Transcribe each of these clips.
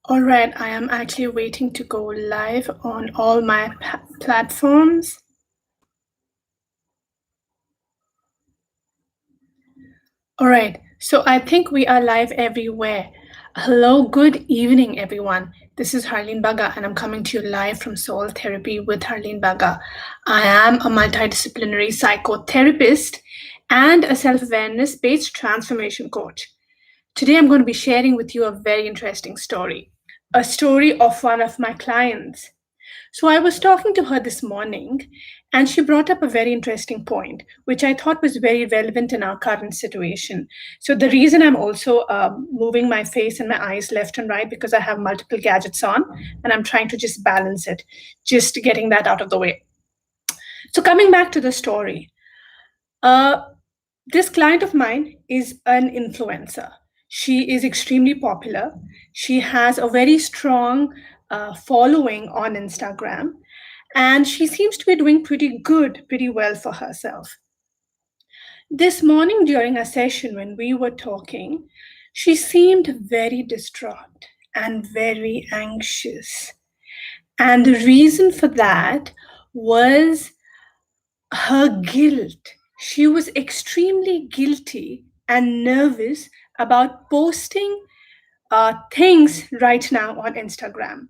All right, I am actually waiting to go live on all my platforms. All right, so I think we are live everywhere. Hello, good evening, everyone. This is Harleen Baga, and I'm coming to you live from Soul Therapy with Harleen Baga. I am a multidisciplinary psychotherapist and a self awareness based transformation coach. Today, I'm going to be sharing with you a very interesting story, a story of one of my clients. So I was talking to her this morning, and she brought up a very interesting point, which I thought was very relevant in our current situation. So the reason I'm also moving my face and my eyes left and right because I have multiple gadgets on, and I'm trying to just balance it, just getting that out of the way. So coming back to the story, uh, this client of mine is an influencer. She is extremely popular. She has a very strong following on Instagram, and she seems to be doing pretty good, pretty well for herself. This morning, during a session when we were talking, she seemed very distraught and very anxious. And the reason for that was her guilt. She was extremely guilty and nervous about posting things right now on Instagram.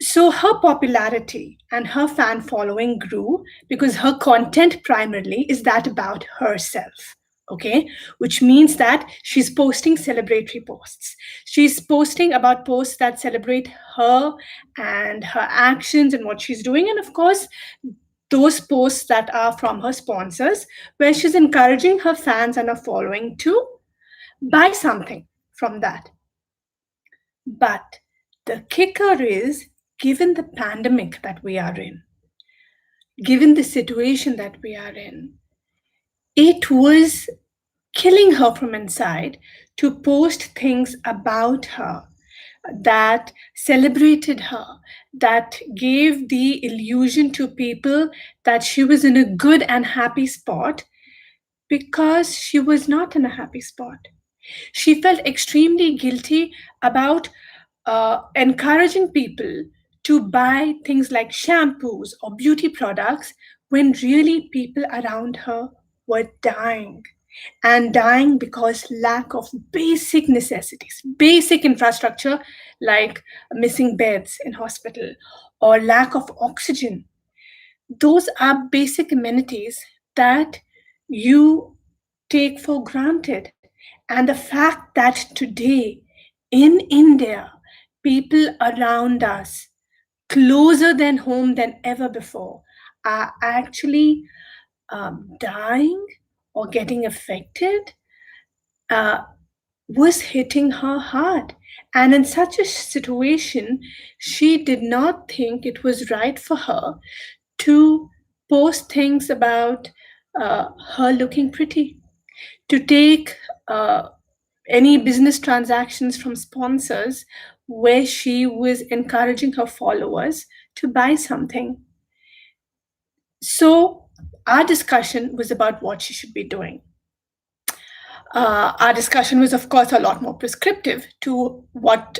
So her popularity and her fan following grew because her content primarily is that about herself. Okay, which means that she's posting celebratory posts. She's posting about posts that celebrate her and her actions and what she's doing. And of course, those posts that are from her sponsors, where she's encouraging her fans and her following to buy something from that. But the kicker is, given the pandemic that we are in, given the situation that we are in, it was killing her from inside to post things about her that celebrated her, that gave the illusion to people that she was in a good and happy spot because she was not in a happy spot. She felt extremely guilty about encouraging people to buy things like shampoos or beauty products when really people around her were dying, and dying because lack of basic necessities, basic infrastructure like missing beds in hospital or lack of oxygen. Those are basic amenities that you take for granted. And the fact that today in India, people around us, closer than home than ever before, are actually dying or getting affected uh, was hitting her hard. And in such a situation, she did not think it was right for her to post things about her looking pretty, to take any business transactions from sponsors where she was encouraging her followers to buy something. So, our discussion was about what she should be doing. Our discussion was, of course, a lot more prescriptive to what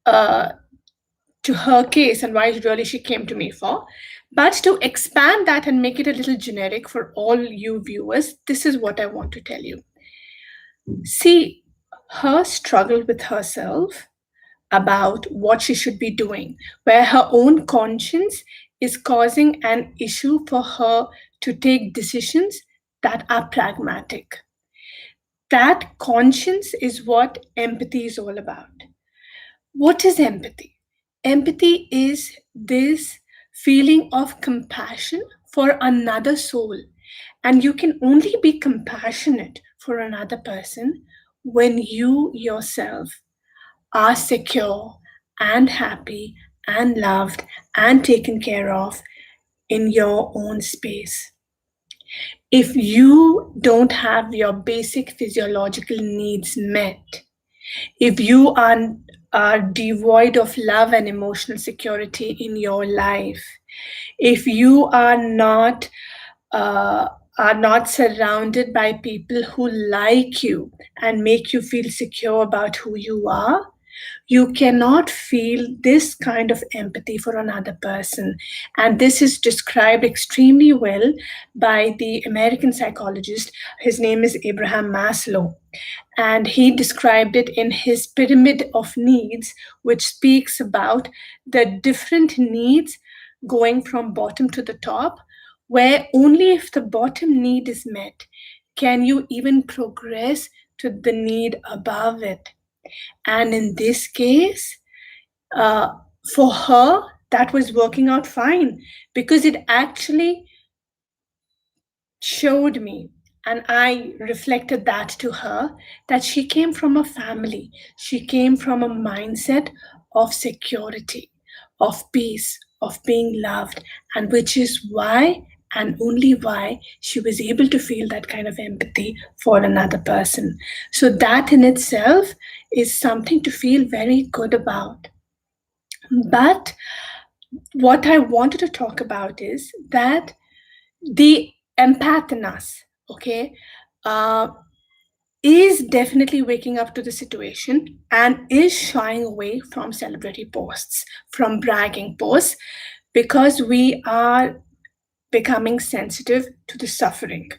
to her case and why really she came to me for. But to expand that and make it a little generic for all you viewers, this is what I want to tell you. See, her struggle with herself about what she should be doing, where her own conscience is causing an issue for her to take decisions that are pragmatic. That conscience is what empathy is all about. What is empathy? Empathy is this feeling of compassion for another soul. And you can only be compassionate for another person when you yourself are secure and happy and loved and taken care of in your own space. If you don't have your basic physiological needs met, if you are devoid of love and emotional security in your life, if you uh, are not surrounded by people who like you and make you feel secure about who you are, You cannot feel this kind of empathy for another person. And this is described extremely well by the American psychologist. His name is Abraham Maslow. And he described it in his pyramid of needs, which speaks about the different needs going from bottom to the top, where only if the bottom need is met can you even progress to the need above it. And in this case, uh, for her, that was working out fine because it actually showed me, and I reflected that to her, that she came from a family, she came from a mindset of security, of peace, of being loved, and which is why and only why she was able to feel that kind of empathy for another person. So, that in itself is something to feel very good about. But what I wanted to talk about is that the empath in us, okay, uh, is definitely waking up to the situation and is shying away from celebrity posts, from bragging posts, because we are becoming sensitive to the suffering,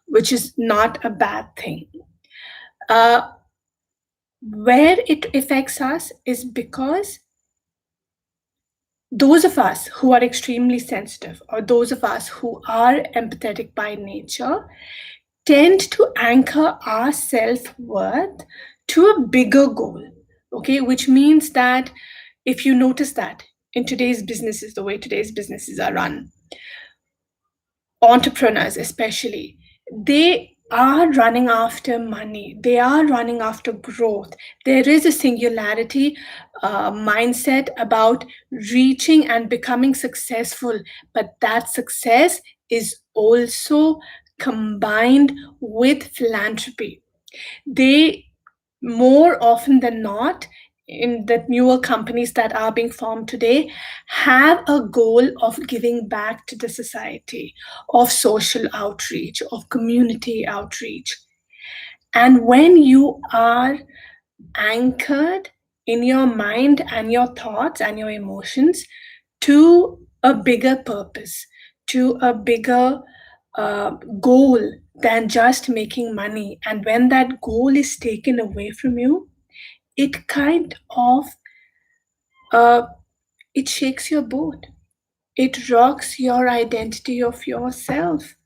which is not a bad thing. Uh, where it affects us is because those of us who are extremely sensitive, or those of us who are empathetic by nature, tend to anchor our self worth to a bigger goal. Okay, which means that if you notice that in today's businesses, the way today's businesses are run, entrepreneurs especially, they are running after money, they are running after growth. There is a singularity mindset about reaching and becoming successful, but that success is also combined with philanthropy. They, more often than not, in the newer companies that are being formed today, have a goal of giving back to the society, of social outreach, of community outreach. And when you are anchored in your mind and your thoughts and your emotions to a bigger purpose, to a bigger uh, goal than just making money, and when that goal is taken away from you, it kind of uh, it shakes your boat. It rocks your identity of yourself.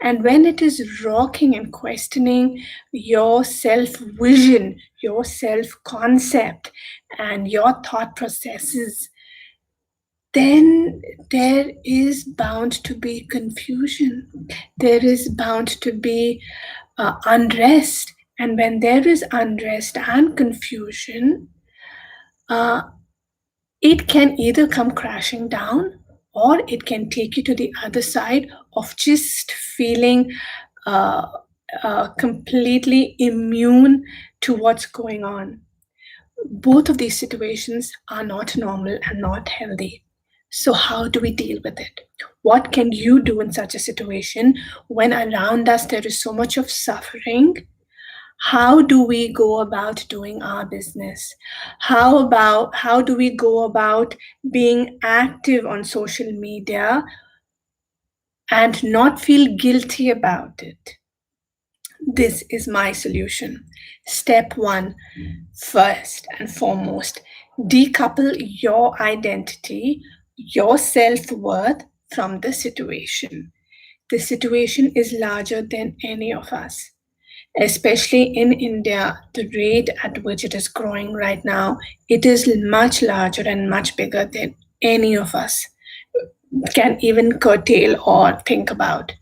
And when it is rocking and questioning your self vision, your self concept, and your thought processes, then there is bound to be confusion. There is bound to be unrest. And when there is unrest and confusion, uh, it can either come crashing down, or it can take you to the other side of just feeling uh, completely immune to what's going on. Both of these situations are not normal and not healthy. So, how do we deal with it? What can you do in such a situation when around us there is so much of suffering? How do we go about doing our business? How do we go about being active on social media and not feel guilty about it? This is my solution. Step one, first and foremost, decouple your identity, your self worth from the situation. The situation is larger than any of us. Especially in India, the rate at which it is growing right now, it is much larger and much bigger than any of us can even curtail or think about.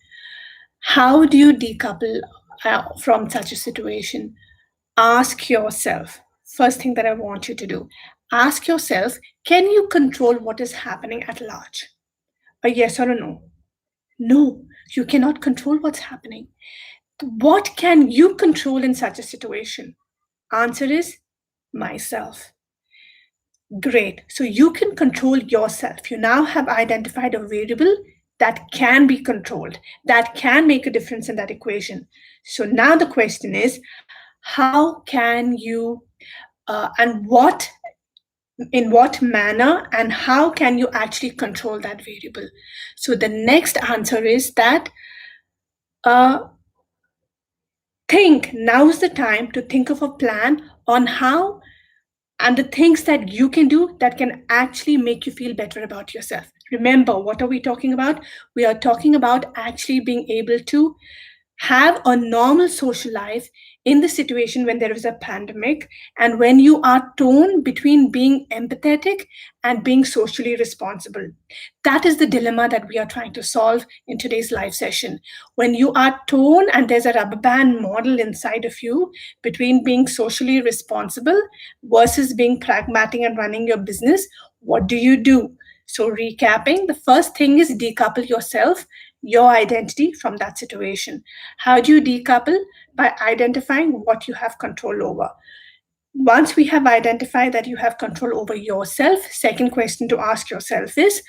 How do you decouple from such a situation? Ask yourself, first thing that I want you to do, ask yourself, can you control what is happening at large? A yes or a no? No, you cannot control what's happening. What can you control in such a situation? Answer is myself. Great. So you can control yourself. You now have identified a variable that can be controlled, that can make a difference in that equation. So now the question is, how can you and what in what manner and how can you actually control that variable. So the next answer is that uh, think now's the time to think of a plan on how and the things that you can do that can actually make you feel better about yourself. Remember, what are we talking about? We are talking about actually being able to have a normal social life in the situation when there is a pandemic and when you are torn between being empathetic and being socially responsible. That is the dilemma that we are trying to solve in today's live session. When you are torn and there's a rubber band model inside of you between being socially responsible versus being pragmatic and running your business, what do you do? So, recapping, the first thing is decouple yourself, your identity from that situation. How do you decouple? By identifying what you have control over. Once we have identified that you have control over yourself, second question to ask yourself is,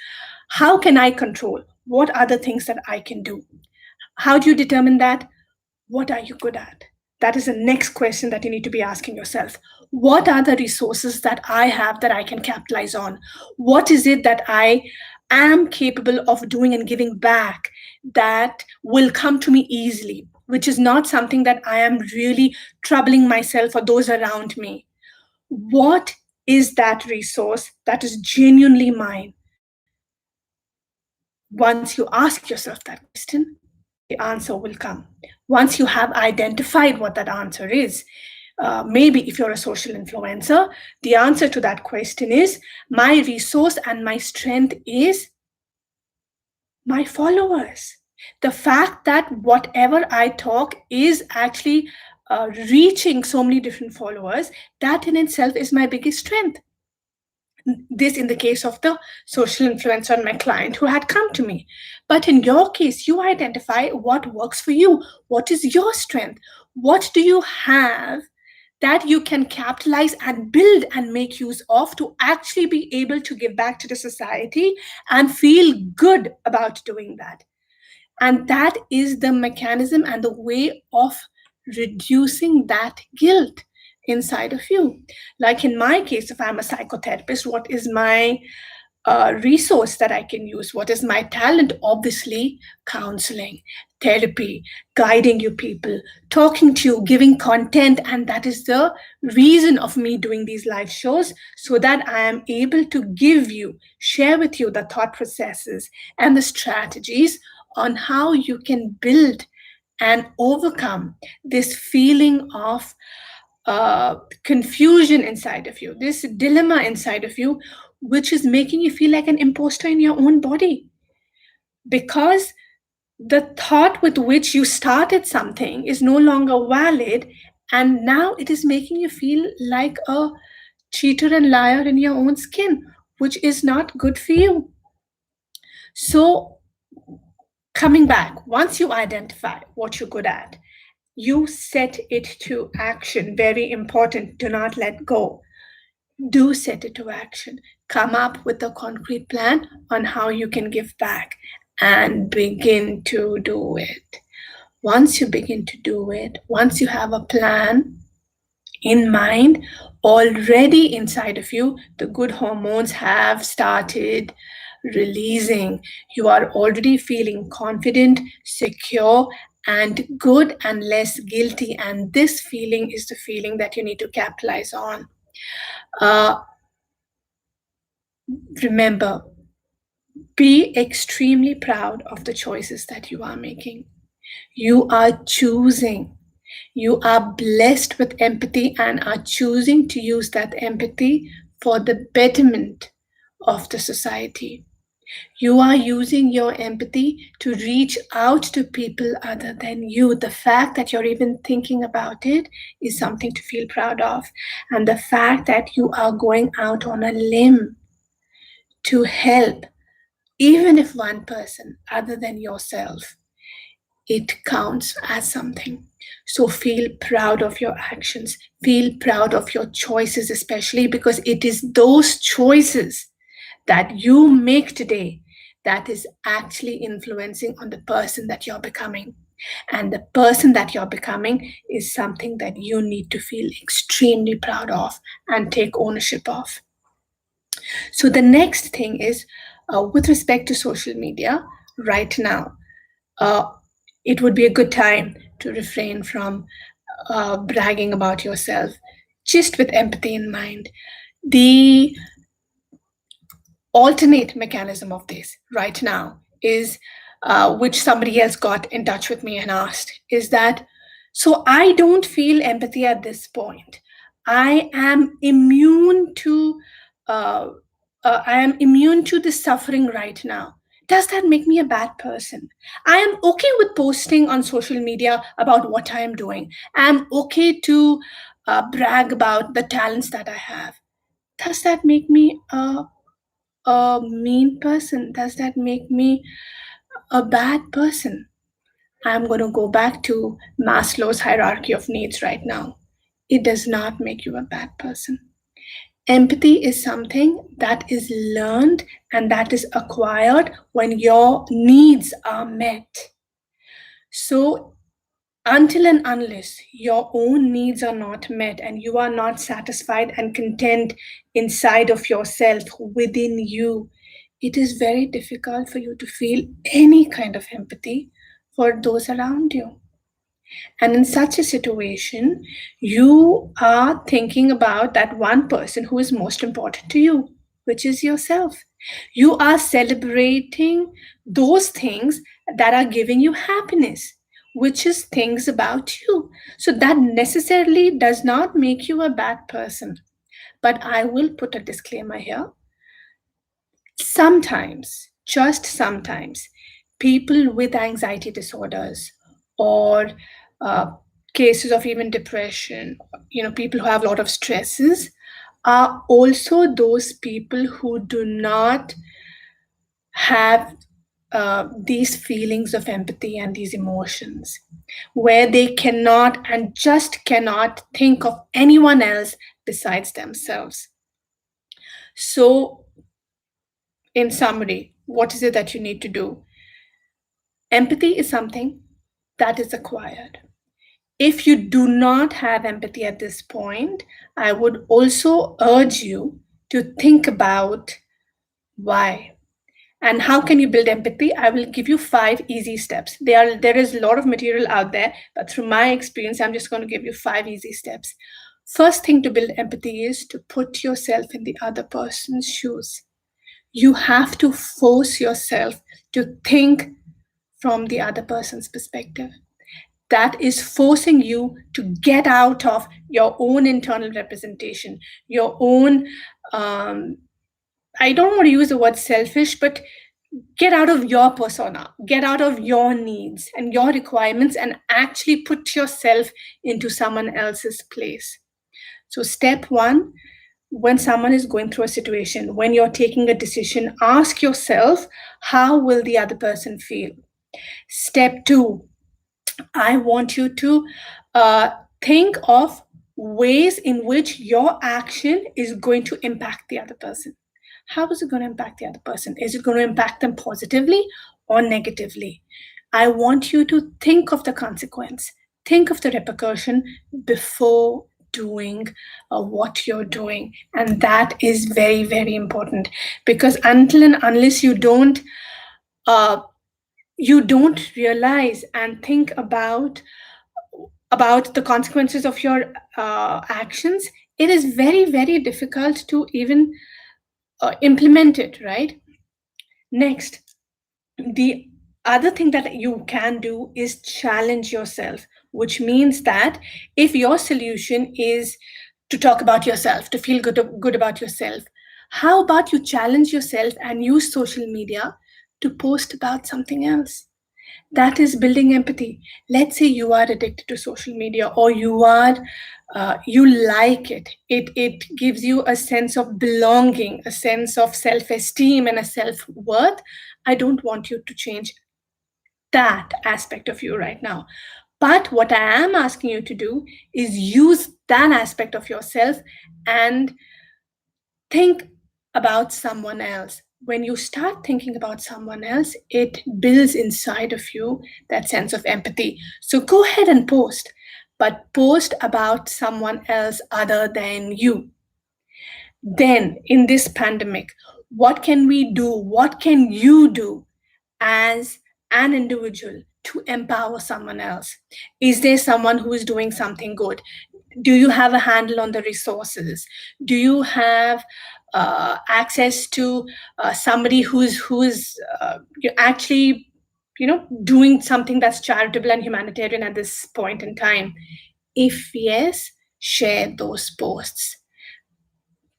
how can I control? What are the things that I can do? How do you determine that? What are you good at? That is the next question that you need to be asking yourself. What are the resources that I have that I can capitalize on? What is it that I am capable of doing and giving back that will come to me easily, which is not something that I am really troubling myself or those around me? What is that resource that is genuinely mine? Once you ask yourself that question, the answer will come. Once you have identified what that answer is, maybe if you're a social influencer, the answer to that question is my resource and my strength is my followers. The fact that whatever I talk is actually reaching so many different followers, that in itself is my biggest strength. This in the case of the social influencer and my client who had come to me. But in your case, you identify what works for you. What is your strength? What do you have that you can capitalize and build and make use of to actually be able to give back to the society and feel good about doing that? And that is the mechanism and the way of reducing that guilt inside of you. Like in my case, if I'm a psychotherapist, what is my resource that I can use? What is my talent? Obviously, counseling, therapy, guiding you people, talking to you, giving content. And that is the reason of me doing these live shows, so that I am able to give you, share with you the thought processes and the strategies on how you can build and overcome this feeling of confusion inside of you, this dilemma inside of you, which is making you feel like an imposter in your own body. Because the thought with which you started something is no longer valid, and now it is making you feel like a cheater and liar in your own skin, which is not good for you. So, coming back, once you identify what you're good at, you set it to action. Very important. Do not let go. Do set it to action. Come up with a concrete plan on how you can give back and begin to do it. Once you begin to do it, once you have a plan in mind, already inside of you, the good hormones have started releasing. You are already feeling confident, secure, and good and less guilty. And this feeling is the feeling that you need to capitalize on. Uh, Remember, be extremely proud of the choices that you are making. You are choosing. You are blessed with empathy and are choosing to use that empathy for the betterment of the society. You are using your empathy to reach out to people other than you. The fact that you're even thinking about it is something to feel proud of. And the fact that you are going out on a limb to help, even if one person other than yourself, it counts as something. So feel proud of your actions, feel proud of your choices, especially because it is those choices that you make today that is actually influencing on the person that you're becoming. And the person that you're becoming is something that you need to feel extremely proud of and take ownership of. So, the next thing is with respect to social media, right now, uh, it would be a good time to refrain from bragging about yourself, just with empathy in mind. The alternate mechanism of this right now is, which somebody else got in touch with me and asked, is that, so I don't feel empathy at this point. I am immune to uh, I am immune to the suffering right now. Does that make me a bad person? I am okay with posting on social media about what I am doing. I'm okay to brag about the talents that I have. Does that make me a mean person? Does that make me a bad person? I'm going to go back to Maslow's hierarchy of needs right now. It does not make you a bad person. Empathy is something that is learned and that is acquired when your needs are met. So, until and unless your own needs are not met and you are not satisfied and content inside of yourself, within you, it is very difficult for you to feel any kind of empathy for those around you. And in such a situation, you are thinking about that one person who is most important to you, which is yourself. You are celebrating those things that are giving you happiness, which is things about you. So that necessarily does not make you a bad person. But I will put a disclaimer here. Sometimes, just sometimes, people with anxiety disorders or uh, cases of even depression, people who have a lot of stresses, are also those people who do not have these feelings of empathy and these emotions, where they cannot and just cannot think of anyone else besides themselves. So, in summary, what is it that you need to do? Empathy is something that is acquired. If you do not have empathy at this point, I would also urge you to think about why. And how can you build empathy? I will give you 5 easy steps. There is a lot of material out there, but through my experience, I'm just going to give you 5 easy steps. First thing to build empathy is to put yourself in the other person's shoes. You have to force yourself to think from the other person's perspective. That is forcing you to get out of your own internal representation, your own, I don't want to use the word selfish, but get out of your persona, get out of your needs and your requirements, and actually put yourself into someone else's place. So, step one, when someone is going through a situation, when you're taking a decision, ask yourself, how will the other person feel? Step two, I want you to uh, think of ways in which your action is going to impact the other person. How is it going to impact the other person? Is it going to impact them positively or negatively? I want you to think of the consequence, think of the repercussion before doing what you're doing. And that is very, very important, because until and unless uh, you don't realize and think about the consequences of your actions, it is very, very difficult to even implement it, right? Next, the other thing that you can do is challenge yourself, which means that if your solution is to talk about yourself, to feel good about yourself, how about you challenge yourself and use social media to post about something else? That is building empathy. Let's say you are addicted to social media, or you like it gives you a sense of belonging, a sense of self-esteem and a self-worth. I don't want you to change that aspect of you right now, but what I am asking you to do is use that aspect of yourself and think about someone else. when you start thinking about someone else, it builds inside of you that sense of empathy. So go ahead and post, but post about someone else other than you. Then, in this pandemic, what can we do? What can you do as an individual to empower someone else? Is there someone who is doing something good? Do you have a handle on the resources? Do you have access to somebody who's you actually doing something that's charitable and humanitarian at this point in time? If yes, share those posts.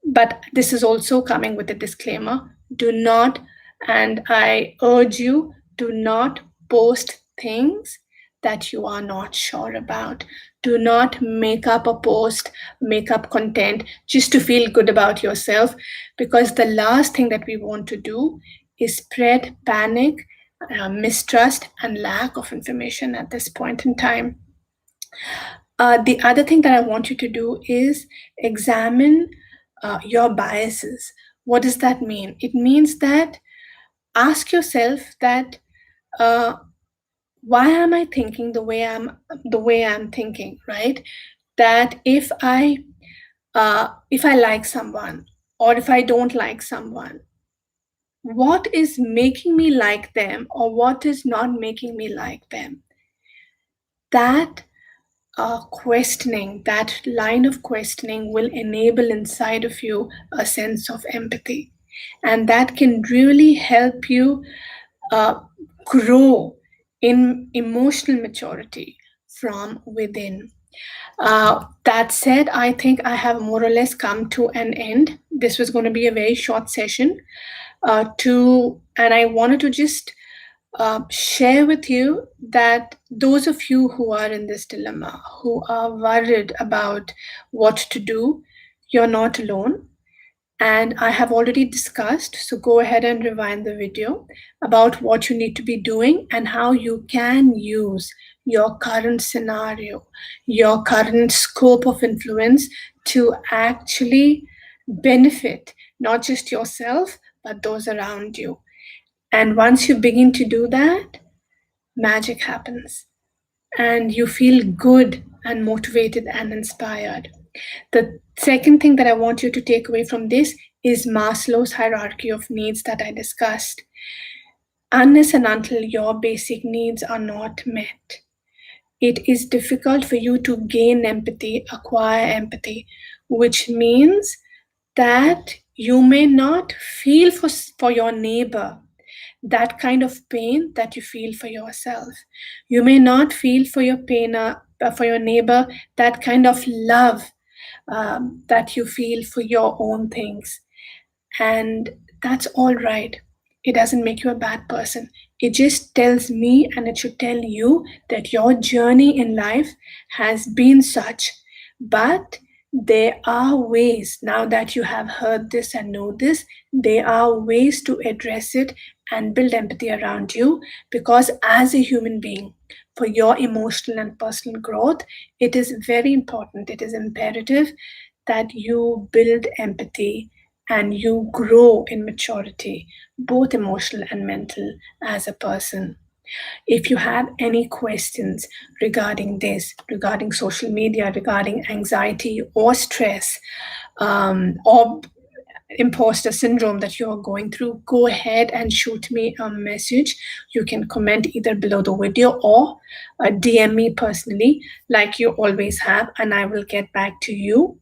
But this is also coming with a disclaimer. Do not, and I urge you, do not post things that you are not sure about. Do not make up a post, make up content just to feel good about yourself, because the last thing that we want to do is spread panic, mistrust, and lack of information at this point in time. The other thing that I want you to do is examine your biases. What does that mean? It means that ask yourself that uh, why am I thinking the way I'm thinking, right? That if I like someone or if I don't like someone, what is making me like them or what is not making me like them? That questioning, that line of questioning will enable inside of you a sense of empathy. And that can really help you uh, grow in emotional maturity from within. That said, I think I have more or less come to an end. This was going to be a very short session. And I wanted to just share with you that those of you who are in this dilemma, who are worried about what to do, you're not alone. And I have already discussed, so go ahead and rewind the video about what you need to be doing and how you can use your current scenario, your current scope of influence to actually benefit not just yourself, but those around you. And once you begin to do that, magic happens and you feel good and motivated and inspired. The second thing that I want you to take away from this is Maslow's hierarchy of needs that I discussed. Unless and until your basic needs are not met, it is difficult for you to gain empathy, acquire empathy, which means that you may not feel for your neighbor that kind of pain that you feel for yourself. You may not feel for your for your neighbor that kind of love that you feel for your own things. And that's all right. It doesn't make you a bad person. It just tells me and it should tell you that your journey in life has been such. But there are ways, now that you have heard this and know this, there are ways to address it and build empathy around you. Because as a human being, for your emotional and personal growth, it is very important, it is imperative that you build empathy and you grow in maturity, both emotional and mental, as a person. If you have any questions regarding this, regarding social media, regarding anxiety or stress, or imposter syndrome that you're going through, go ahead and shoot me a message. You can comment either below the video or DM me personally, like you always have, and I will get back to you.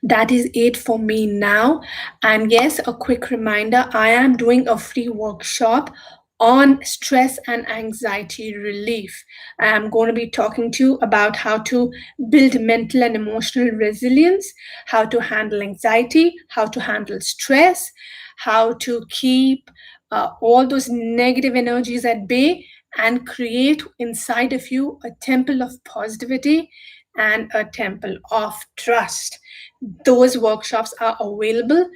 That is it for me now. And yes, a quick reminder, I am doing a free workshop on stress and anxiety relief. I am going to be talking to you about how to build mental and emotional resilience, how to handle anxiety, how to handle stress, how to keep all those negative energies at bay and create inside of you a temple of positivity and a temple of trust. Those workshops are available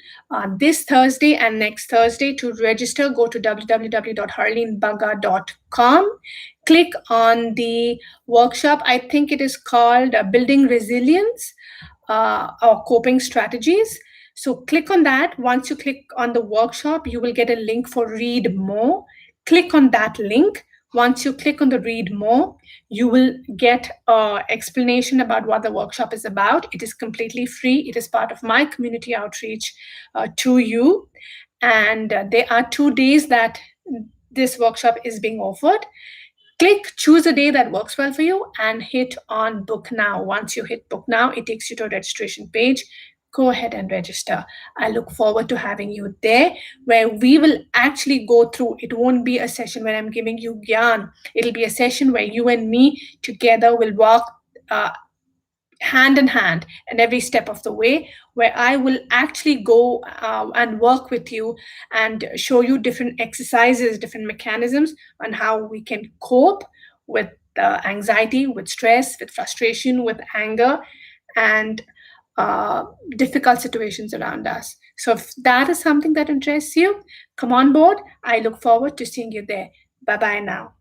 this Thursday and next Thursday. To register, go to www.harleenbaga.com. Click on the workshop. I think it is called Building Resilience or Coping Strategies. So click on that. Once you click on the workshop, you will get a link for read more. Click on that link. Once you click on the read more, you will get an explanation about what the workshop is about. It is completely free. It is part of my community outreach to you. And there are 2 days that this workshop is being offered. Click, choose a day that works well for you, and hit on book now. Once you hit book now, it takes you to a registration page. Go ahead and register. I look forward to having you there, where we will actually go through. It won't be a session where I'm giving you gyan. It'll be a session where you and me together will walk uh, hand in hand and every step of the way, where I will actually go and work with you and show you different exercises, different mechanisms on how we can cope with anxiety, with stress, with frustration, with anger, and uh, difficult situations around us. So if that is something that interests you, come on board. I look forward to seeing you there. Bye bye now.